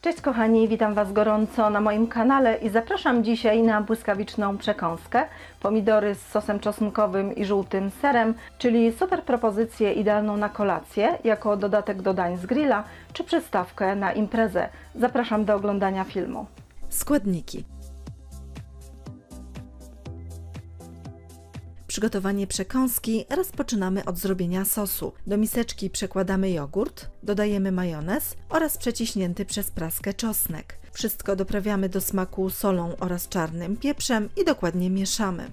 Cześć kochani, witam Was gorąco na moim kanale i zapraszam dzisiaj na błyskawiczną przekąskę. Pomidory z sosem czosnkowym i żółtym serem, czyli super propozycję idealną na kolację, jako dodatek do dań z grilla, czy przystawkę na imprezę. Zapraszam do oglądania filmu. Składniki. Przygotowanie przekąski rozpoczynamy od zrobienia sosu. Do miseczki przekładamy jogurt, dodajemy majonez oraz przeciśnięty przez praskę czosnek. Wszystko doprawiamy do smaku solą oraz czarnym pieprzem i dokładnie mieszamy.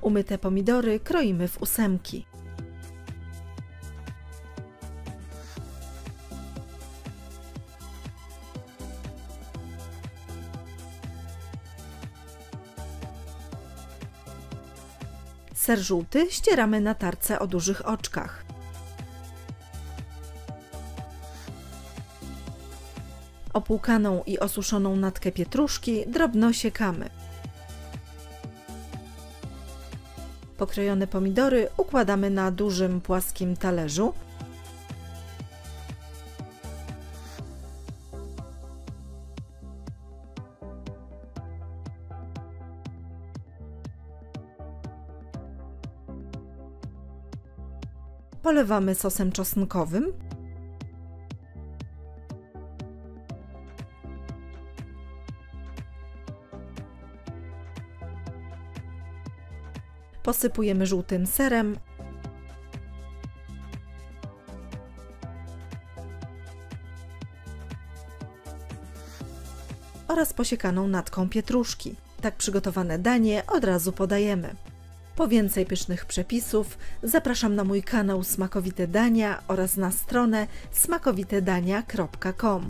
Umyte pomidory kroimy w ósemki. Ser żółty ścieramy na tarce o dużych oczkach. Opłukaną i osuszoną natkę pietruszki drobno siekamy. Pokrojone pomidory układamy na dużym, płaskim talerzu. Polewamy sosem czosnkowym. Posypujemy żółtym serem. Oraz posiekaną natką pietruszki. Tak przygotowane danie od razu podajemy. Po więcej pysznych przepisów zapraszam na mój kanał Smakowite Dania oraz na stronę smakowitedania.com.